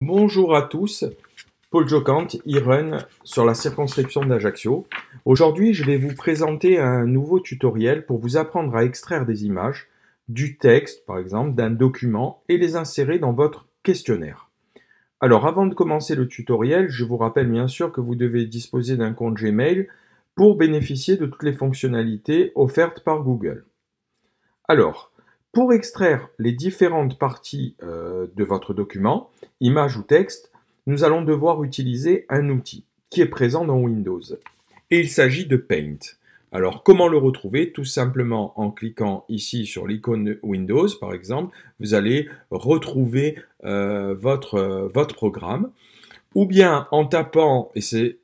Bonjour à tous, Paul Jocante, e-run sur la circonscription d'Ajaccio. Aujourd'hui, je vais vous présenter un nouveau tutoriel pour vous apprendre à extraire des images, du texte par exemple, d'un document et les insérer dans votre questionnaire. Alors avant de commencer le tutoriel, je vous rappelle bien sûr que vous devez disposer d'un compte Gmail pour bénéficier de toutes les fonctionnalités offertes par Google. Alors, pour extraire les différentes parties de votre document, image ou texte, nous allons devoir utiliser un outil qui est présent dans Windows. Et il s'agit de Paint. Alors, comment le retrouver? Tout simplement en cliquant ici sur l'icône Windows, par exemple, vous allez retrouver votre programme. Ou bien en tapant, et c'est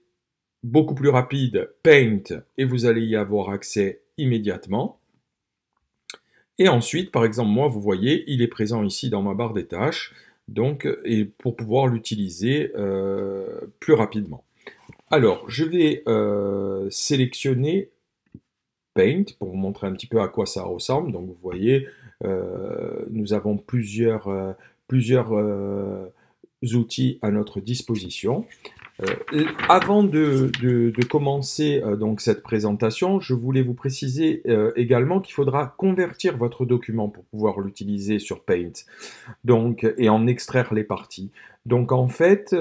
beaucoup plus rapide, Paint, et vous allez y avoir accès immédiatement. Et ensuite, par exemple, moi, vous voyez, il est présent ici dans ma barre des tâches, donc, et pour pouvoir l'utiliser plus rapidement. Alors, je vais sélectionner Paint pour vous montrer un petit peu à quoi ça ressemble. Donc, vous voyez, nous avons plusieurs outils à notre disposition. Avant de commencer donc cette présentation, je voulais vous préciser également qu'il faudra convertir votre document pour pouvoir l'utiliser sur Paint donc, et en extraire les parties. Donc en fait,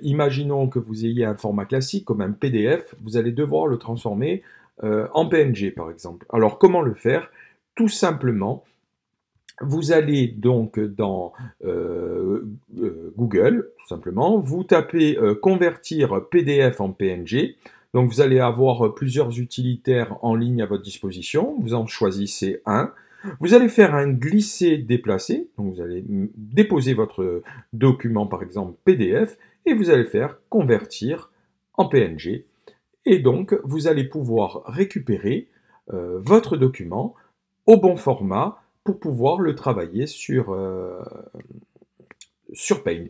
imaginons que vous ayez un format classique comme un PDF, vous allez devoir le transformer en PNG par exemple. Alors comment le faire? Tout simplement, vous allez donc dans Google, tout simplement, vous tapez convertir PDF en PNG, donc vous allez avoir plusieurs utilitaires en ligne à votre disposition, vous en choisissez un, vous allez faire un glisser-déplacer, donc vous allez déposer votre document par exemple PDF, et vous allez faire convertir en PNG, et donc vous allez pouvoir récupérer votre document au bon format, pour pouvoir le travailler sur Paint.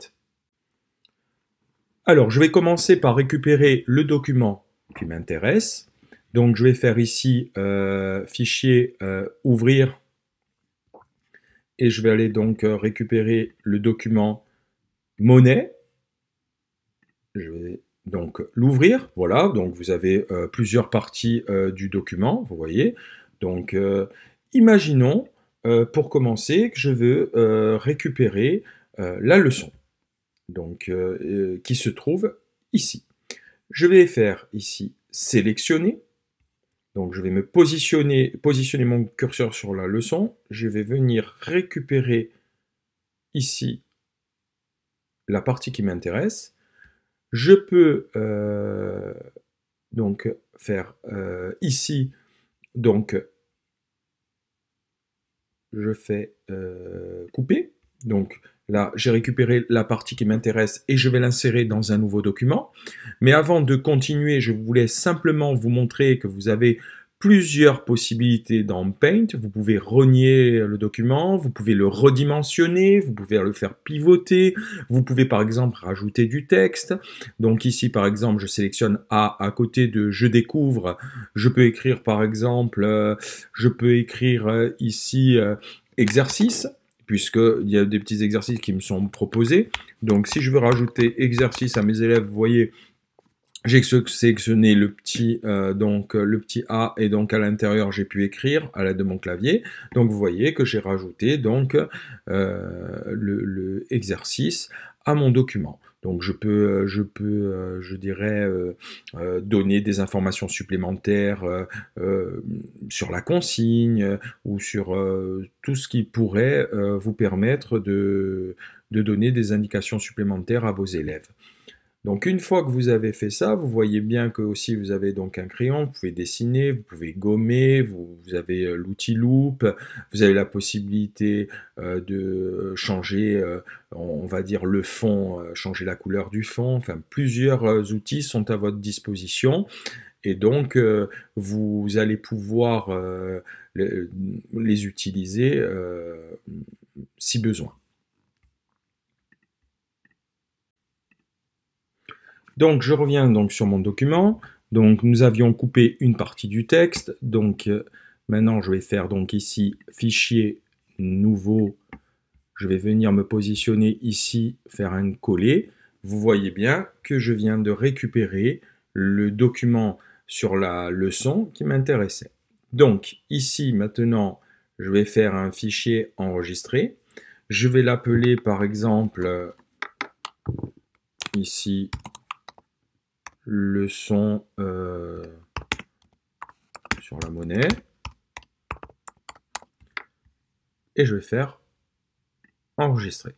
Alors, je vais commencer par récupérer le document qui m'intéresse. Donc, je vais faire ici fichier ouvrir et je vais aller donc récupérer le document monnaie. Je vais donc l'ouvrir. Voilà, donc vous avez plusieurs parties du document, vous voyez. Donc, imaginons pour commencer, que je veux récupérer la leçon, donc, qui se trouve ici. Je vais faire ici sélectionner, donc je vais me positionner mon curseur sur la leçon, je vais venir récupérer ici la partie qui m'intéresse. Je peux donc faire ici, donc je fais couper. Donc là, j'ai récupéré la partie qui m'intéresse et je vais l'insérer dans un nouveau document. Mais avant de continuer, je voulais simplement vous montrer que vous avez plusieurs possibilités dans Paint. Vous pouvez renier le document, vous pouvez le redimensionner, vous pouvez le faire pivoter, vous pouvez par exemple rajouter du texte. Donc ici par exemple, je sélectionne A à côté de je découvre. Je peux écrire par exemple, je peux écrire ici exercice, puisqu'il y a des petits exercices qui me sont proposés. Donc si je veux rajouter exercice à mes élèves, vous voyez, j'ai sélectionné le petit A et donc à l'intérieur j'ai pu écrire à l'aide de mon clavier. Donc vous voyez que j'ai rajouté donc le exercice à mon document. Donc je dirais donner des informations supplémentaires sur la consigne ou sur tout ce qui pourrait vous permettre de donner des indications supplémentaires à vos élèves. Donc une fois que vous avez fait ça, vous voyez bien que aussi vous avez donc un crayon, vous pouvez dessiner, vous pouvez gommer, vous avez l'outil loupe, vous avez la possibilité de changer, on va dire le fond, changer la couleur du fond, enfin plusieurs outils sont à votre disposition et donc vous allez pouvoir les utiliser si besoin. Donc je reviens donc sur mon document. Donc nous avions coupé une partie du texte. Donc maintenant je vais faire donc ici fichier nouveau je vais venir me positionner ici, faire un coller. Vous voyez bien que je viens de récupérer le document sur la leçon qui m'intéressait. Donc ici maintenant, je vais faire un fichier enregistré. Je vais l'appeler par exemple ici leçon sur la monnaie. Et je vais faire enregistrer.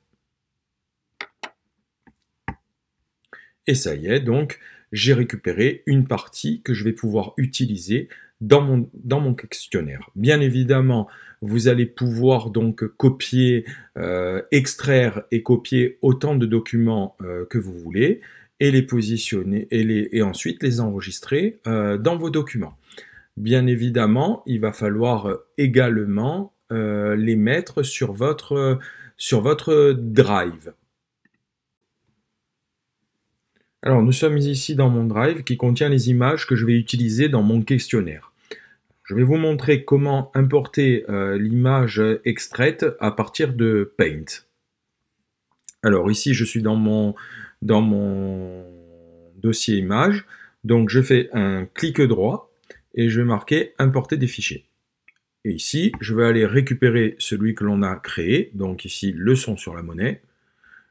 Et ça y est, donc j'ai récupéré une partie que je vais pouvoir utiliser dans mon questionnaire. Bien évidemment, vous allez pouvoir donc copier, extraire et copier autant de documents que vous voulez et les positionner et ensuite les enregistrer dans vos documents. Bien évidemment, il va falloir également les mettre sur votre Drive. Alors, nous sommes ici dans mon Drive qui contient les images que je vais utiliser dans mon questionnaire. Je vais vous montrer comment importer l'image extraite à partir de Paint. Alors ici, je suis dans mon dossier image. Donc, je fais un clic droit et je vais marquer importer des fichiers. Et ici, je vais aller récupérer celui que l'on a créé. Donc ici, leçon sur la monnaie.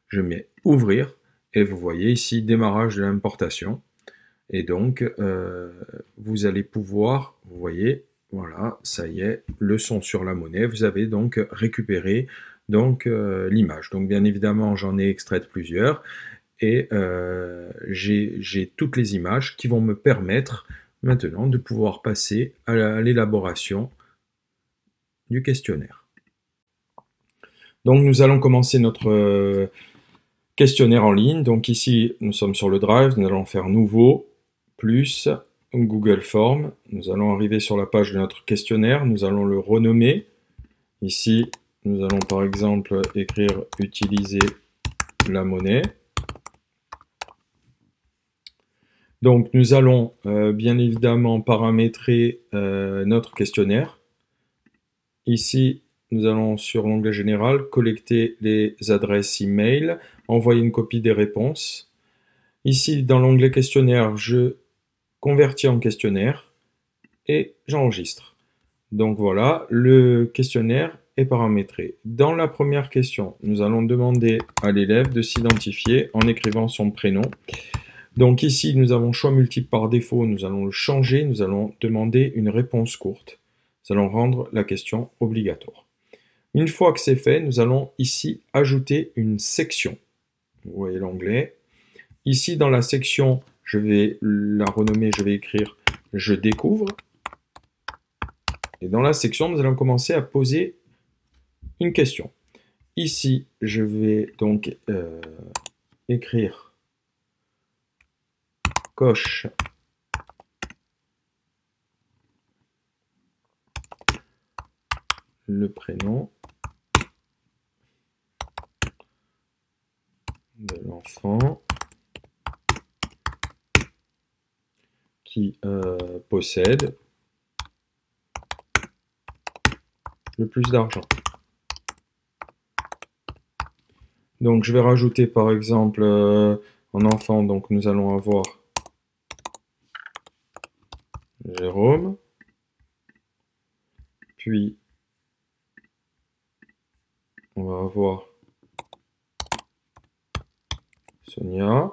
Je mets ouvrir. Et vous voyez ici, démarrage de l'importation. Et donc, vous allez pouvoir, vous voyez, voilà, ça y est, leçon sur la monnaie. Vous avez donc récupéré donc l'image. Donc, bien évidemment, j'en ai extrait plusieurs. Et j'ai toutes les images qui vont me permettre maintenant de pouvoir passer à l'élaboration du questionnaire. Donc, nous allons commencer notre questionnaire en ligne. Donc ici, nous sommes sur le Drive, nous allons faire Nouveau, plus Google Form. Nous allons arriver sur la page de notre questionnaire, nous allons le renommer. Ici, nous allons par exemple écrire Utiliser la monnaie. Donc nous allons bien évidemment paramétrer notre questionnaire. Ici, nous allons sur l'onglet général, collecter les adresses email, envoyer une copie des réponses. Ici, dans l'onglet questionnaire, je convertis en questionnaire et j'enregistre. Donc voilà, le questionnaire est paramétré. Dans la première question, nous allons demander à l'élève de s'identifier en écrivant son prénom. Donc ici, nous avons choix multiple par défaut, nous allons le changer, nous allons demander une réponse courte. Nous allons rendre la question obligatoire. Une fois que c'est fait, nous allons ici ajouter une section. Vous voyez l'onglet. Ici, dans la section, je vais la renommer, je vais écrire « Je découvre ». Et dans la section, nous allons commencer à poser une question. Ici, je vais donc écrire « Coche » le prénom de l'enfant qui possède le plus d'argent. Donc je vais rajouter par exemple en enfant, donc nous allons avoir Jérôme, puis on va avoir Sonia.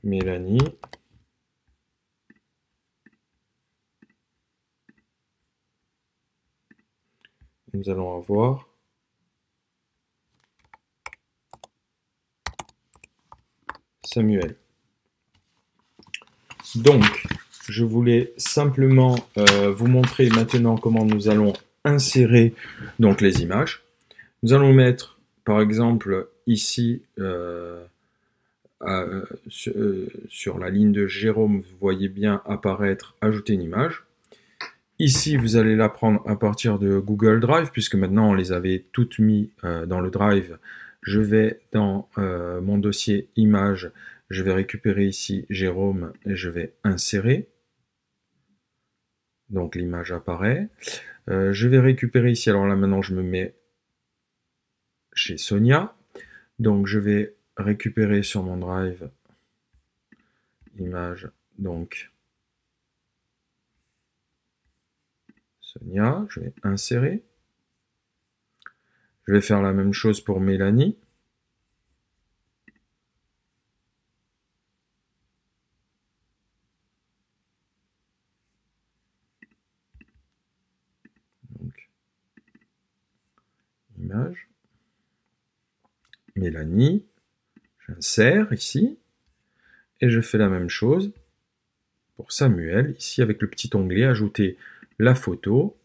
Mélanie. Nous allons avoir Samuel. Donc, je voulais simplement vous montrer maintenant comment nous allons insérer donc les images. Nous allons mettre, par exemple, ici, sur la ligne de Jérôme, vous voyez bien apparaître « Ajouter une image ». Ici, vous allez la prendre à partir de Google Drive, puisque maintenant on les avait toutes mis dans le Drive. Je vais dans mon dossier images, Je vais récupérer ici Jérôme et je vais insérer. Donc l'image apparaît. Je vais récupérer ici, alors là maintenant je me mets chez Sonia. Donc je vais récupérer sur mon drive image, donc Sonia, je vais insérer. Je vais faire la même chose pour Mélanie. Donc, image. Mélanie. J'insère ici. Et je fais la même chose pour Samuel, ici avec le petit onglet, ajouter la photo.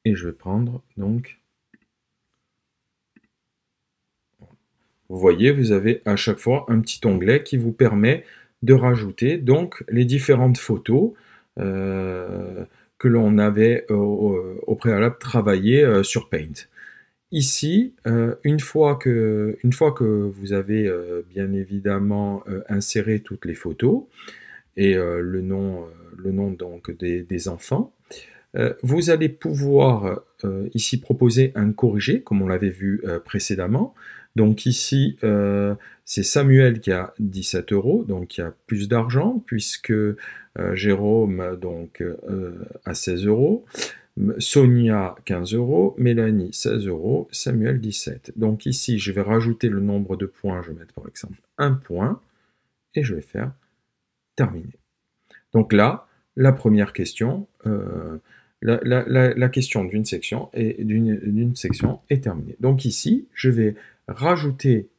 Et je vais prendre donc... Vous voyez, vous avez à chaque fois un petit onglet qui vous permet de rajouter donc les différentes photos que l'on avait au préalable travaillé sur Paint. Ici, une fois que vous avez bien évidemment inséré toutes les photos et le nom donc des enfants, vous allez pouvoir ici proposer un corrigé, comme on l'avait vu précédemment. Donc ici, c'est Samuel qui a 17 €, donc il y a plus d'argent, puisque Jérôme donc, a 16 €, Sonia 15 €, Mélanie 16 €, Samuel 17. Donc ici, je vais rajouter le nombre de points, je vais mettre par exemple un point, et je vais faire terminer. Donc là, la première question, la question d'une section est terminée. Donc ici, je vais rajouter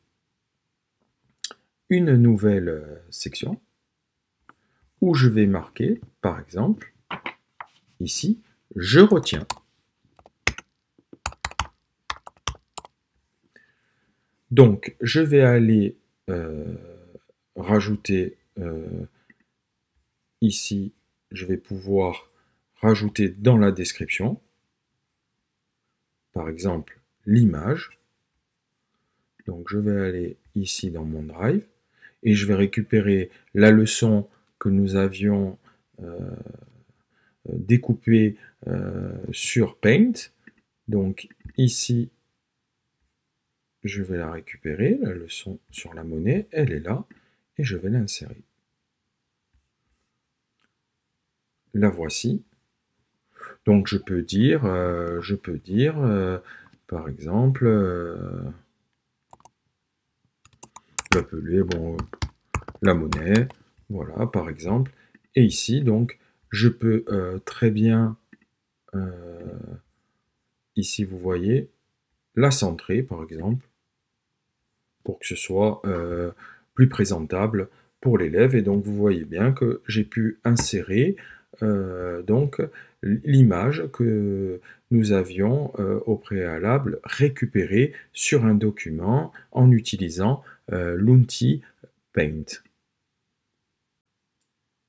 une nouvelle section où je vais marquer, par exemple, ici, je retiens. Donc, je vais aller rajouter ici, je vais pouvoir rajouter dans la description, par exemple, l'image. Donc, je vais aller ici dans mon drive et je vais récupérer la leçon que nous avions découpée sur Paint. Donc, ici, je vais la récupérer, la leçon sur la monnaie, elle est là, et je vais l'insérer. La voici. Donc je peux dire par exemple, l'appeler la monnaie, voilà par exemple. Et ici donc je peux très bien, ici vous voyez, la centrer par exemple, pour que ce soit plus présentable pour l'élève. Et donc vous voyez bien que j'ai pu insérer donc l'image que nous avions au préalable récupérée sur un document en utilisant l'outil Paint.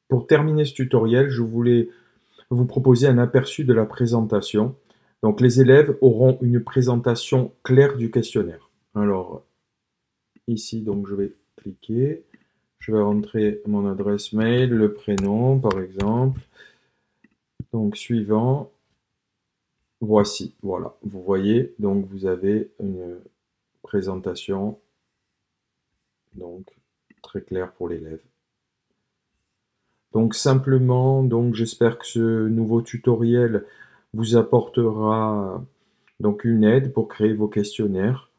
Pour terminer ce tutoriel, je voulais vous proposer un aperçu de la présentation. Donc les élèves auront une présentation claire du questionnaire. Alors ici donc je vais cliquer, je vais rentrer mon adresse mail, le prénom par exemple. Donc suivant, voici, voilà, vous voyez, donc vous avez une présentation donc très claire pour l'élève. Donc simplement, donc j'espère que ce nouveau tutoriel vous apportera donc une aide pour créer vos questionnaires.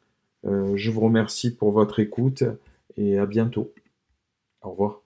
Je vous remercie pour votre écoute et à bientôt. Au revoir.